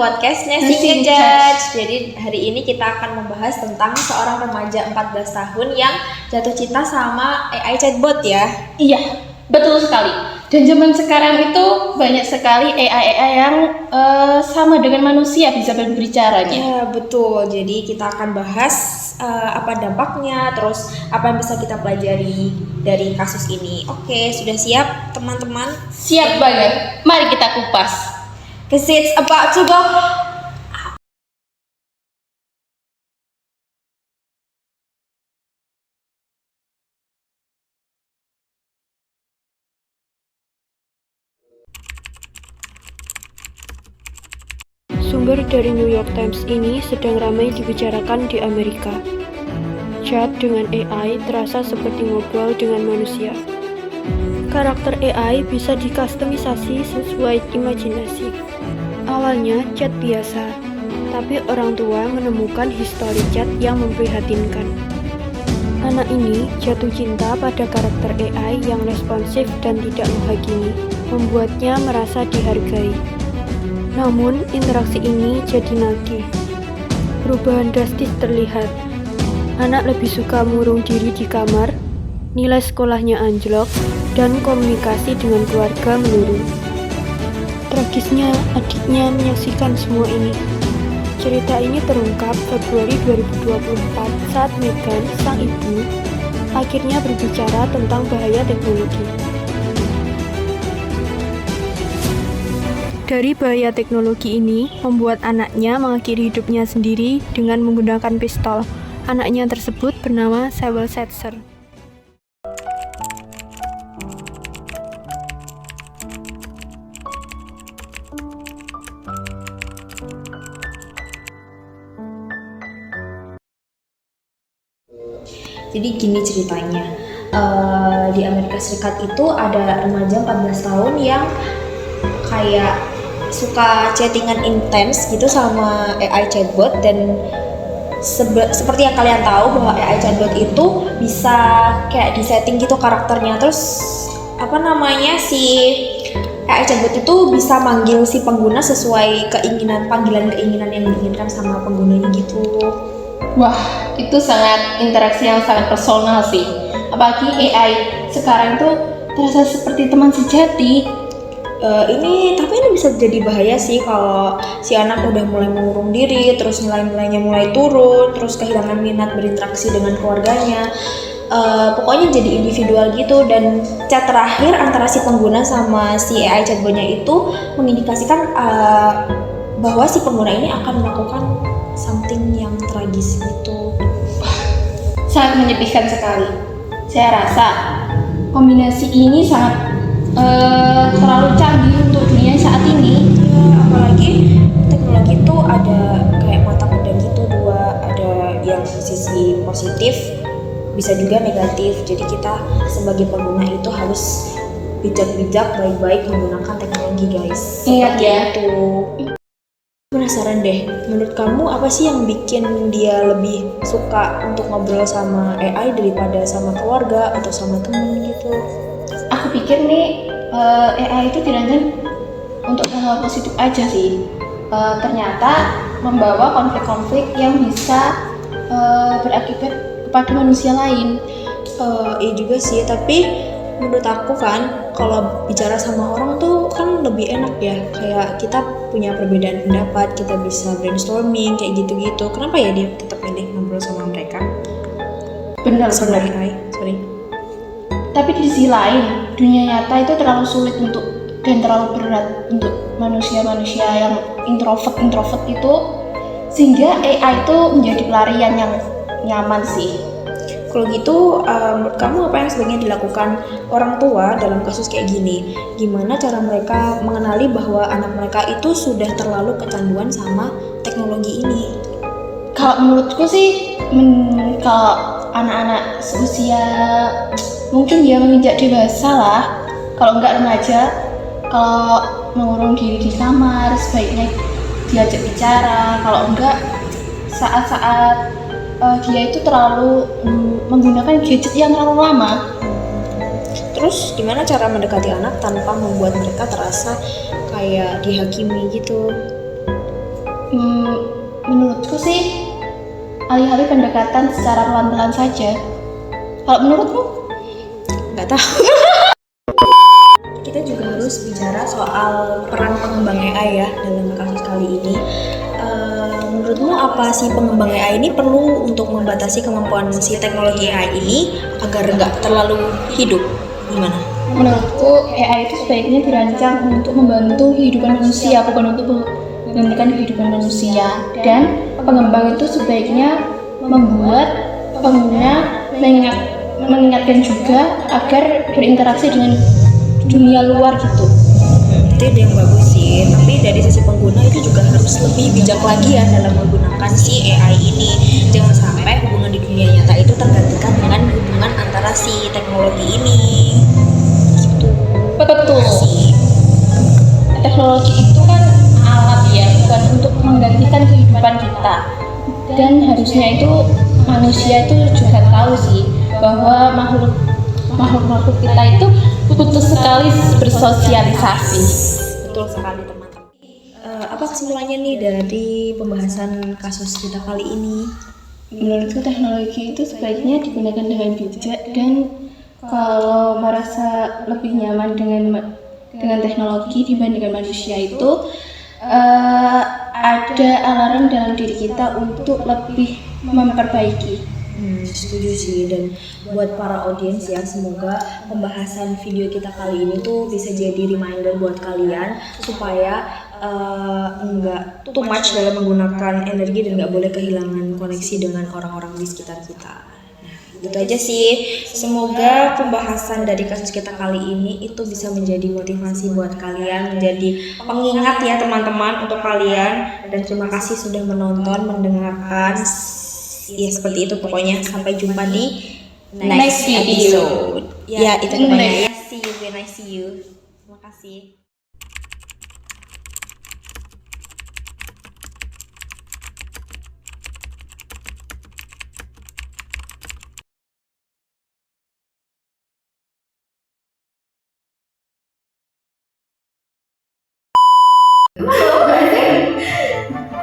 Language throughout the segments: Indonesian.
podcast Nasi Ngejudge. Jadi hari ini kita akan membahas tentang seorang remaja 14 tahun yang jatuh cinta sama AI chatbot ya. Iya, betul sekali. Dan zaman sekarang itu banyak sekali AI yang sama dengan manusia bisa berbicaranya. Iya betul. Jadi kita akan bahas apa dampaknya, terus apa yang bisa kita pelajari dari kasus ini. Oke, sudah siap teman-teman? Siap banget. Mari kita kupas. Cause it's about to go. Sumber dari New York Times ini sedang ramai dibicarakan di Amerika. Chat dengan AI terasa seperti ngobrol dengan manusia. Karakter AI bisa dikustomisasi sesuai imajinasi. Awalnya chat biasa, tapi orang tua menemukan histori chat yang memprihatinkan. Anak ini jatuh cinta pada karakter AI yang responsif dan tidak menghakimi, membuatnya merasa dihargai. Namun, interaksi ini jadi nagih. Perubahan drastis terlihat. Anak lebih suka mengurung diri di kamar, nilai sekolahnya anjlok, dan komunikasi dengan keluarga menurun. Tragisnya, adiknya menyaksikan semua ini. Cerita ini terungkap Februari 2024 saat Megan, sang ibu, akhirnya berbicara tentang bahaya teknologi. Dari bahaya teknologi ini, membuat anaknya mengakhiri hidupnya sendiri dengan menggunakan pistol. Anaknya tersebut bernama Sewell Setzer. Jadi gini ceritanya, di Amerika Serikat itu ada remaja 14 tahun yang kayak suka chattingan intens gitu sama AI chatbot. Dan seperti yang kalian tahu bahwa AI chatbot itu bisa kayak disetting gitu karakternya. Terus si AI chatbot itu bisa manggil si pengguna sesuai panggilan keinginan yang diinginkan sama penggunanya gitu. Wah, itu sangat interaksi yang sangat personal sih. Apalagi AI sekarang tuh terasa seperti teman sejati. Tapi ini bisa jadi bahaya sih kalau si anak udah mulai mengurung diri, terus nilai-nilainya mulai turun, terus kehilangan minat berinteraksi dengan keluarganya. Pokoknya jadi individual gitu. Dan chat terakhir antara si pengguna sama si AI chatbotnya itu mengindikasikan bahwa si pengguna ini akan melakukan something yang tragis gitu. Sangat menyedihkan sekali. Saya rasa kombinasi ini sangat terlalu canggih untuk dunia saat ini. Ya, apalagi teknologi itu ada kayak mata pedang gitu, dua, ada yang sisi positif, bisa juga negatif. Jadi kita sebagai pengguna itu harus bijak-bijak, baik-baik menggunakan teknologi, guys. Ingat ya. Itu. Penasaran deh, menurut kamu apa sih yang bikin dia lebih suka untuk ngobrol sama AI daripada sama keluarga atau sama temen gitu? Aku pikir nih AI itu tidak hanya untuk hal-hal positif aja sih. Ternyata membawa konflik-konflik yang bisa berakibat kepada manusia lain. Iya juga sih, tapi menurut aku kan kalau bicara sama orang tuh kan lebih enak ya, kayak kita punya perbedaan pendapat, kita bisa brainstorming kayak gitu-gitu. Kenapa ya dia tetap milih ngobrol sama mereka? Benar. Sorry. Tapi di sisi lain, dunia nyata itu terlalu sulit dan terlalu berat untuk manusia-manusia yang introvert itu, sehingga AI itu menjadi pelarian yang nyaman sih. Kalau gitu, menurut kamu apa yang sebaiknya dilakukan orang tua dalam kasus kayak gini? Gimana cara mereka mengenali bahwa anak mereka itu sudah terlalu kecanduan sama teknologi ini? Kalau menurutku sih, kalau anak-anak seusia mungkin dia menginjak dewasa lah, kalau enggak remaja, kalau mengurung diri di kamar sebaiknya diajak bicara. Kalau enggak, saat-saat dia itu terlalu menggunakan gadget yang terlalu lama. Terus gimana cara mendekati anak tanpa membuat mereka terasa kayak dihakimi gitu? Menurutku sih alih-alih pendekatan secara pelan-pelan saja. Kalau menurutmu? Nggak tahu. Kita juga harus bicara soal peran pengembang AI ya dalam kasus kali ini. Menurutmu apa sih pengembang AI ini perlu untuk membatasi kemampuan si teknologi AI ini agar nggak terlalu hidup? Gimana? Menurutku AI itu sebaiknya dirancang untuk membantu kehidupan manusia, bukan untuk menggantikan kehidupan manusia. Dan pengembang itu sebaiknya membuat pengguna mengingatkan juga agar berinteraksi dengan dunia luar gitu. Itu ide yang bagus sih, tapi dari sisi pengguna itu juga harus lebih bijak lagi ya dalam menggunakan si AI ini. Jangan sampai hubungan di dunia nyata itu tergantikan dengan hubungan antara si teknologi ini. Gitu. Betul. Sih. Teknologi itu kan alat ya, bukan untuk menggantikan kehidupan kita. Dan harusnya itu manusia itu juga tahu sih bahwa makhluk kita itu butuh sekali bersosialisasi. Betul sekali teman-teman. Apa kesimpulannya nih dari pembahasan kasus kita kali ini? Menurutku teknologi itu sebaiknya digunakan dengan bijak, dan kalau merasa lebih nyaman dengan teknologi dibandingkan manusia itu ada alarm dalam diri kita untuk lebih memperbaiki. Setuju sih, dan buat para audiens ya, semoga pembahasan video kita kali ini tuh bisa jadi reminder buat kalian supaya enggak too much dalam menggunakan energi dan nggak boleh kehilangan koneksi dengan orang-orang di sekitar kita. Nah, gitu aja sih. Semoga pembahasan dari kasus kita kali ini itu bisa menjadi motivasi buat kalian, menjadi pengingat ya teman-teman untuk kalian. Dan terima kasih sudah menonton, mendengarkan. Ya seperti itu pokoknya. Sampai jumpa di next episode. Ya itu pokoknya ya. See you when I see you. Terima kasih.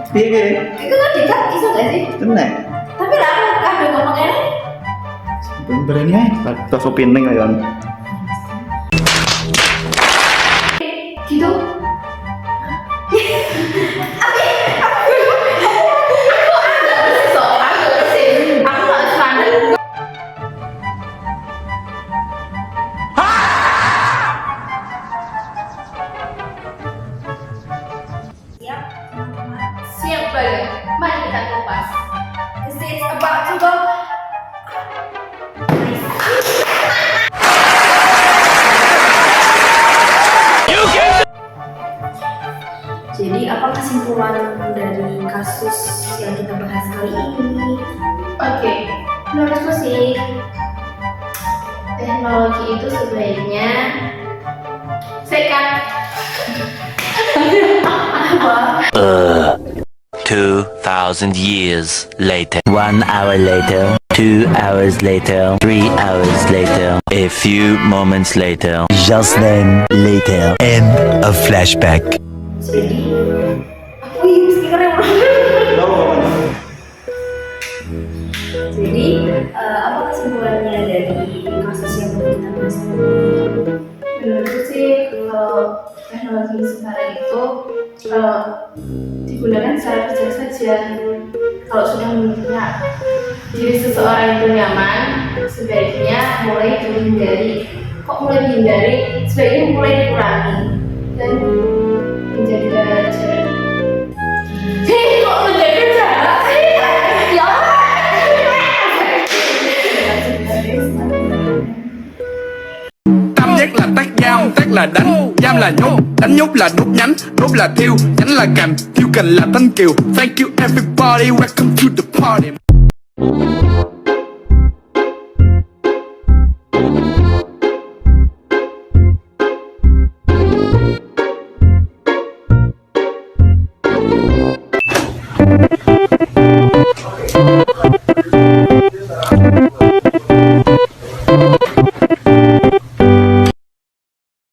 Piye? Itu kan dekat iso gak sih? Tenek. Tapi lah aku kadang ngomong ini Berani ae. Tak sopining ayon. gitu. Siap banget, mari kita kupas. This is about to go. Jadi apa kesimpulan dari kasus yang kita bahas kali ini? Oke, menurutku sih teknologi itu sebaiknya sekat. 2,000 years later. 1 hour later. 2 hours later. 3 hours later. A few moments later. Just then later. End of flashback. Jadi, wih, speakernya ulang. Jadi, apa kesimpulannya dari kasus yang kita bahas? Menurutku sih kalau teknologi sekarang itu kalau digunakan secara bijak saja. Kalau sudah menurutnya diri seseorang itu nyaman, sebaiknya mulai dihindari. Kok mulai dihindari? Sebaiknya mulai dikurangi dan menjaga jarak. Hei, kok menjaga jarak sih? Ya. Tam giác là tác dao, tác là đánh, giam là nhốt, đánh nhốt là đốt nhánh, đốt là thiêu, nhánh là cành, thiêu cành là thanh kiều. Thank you everybody, welcome to the party.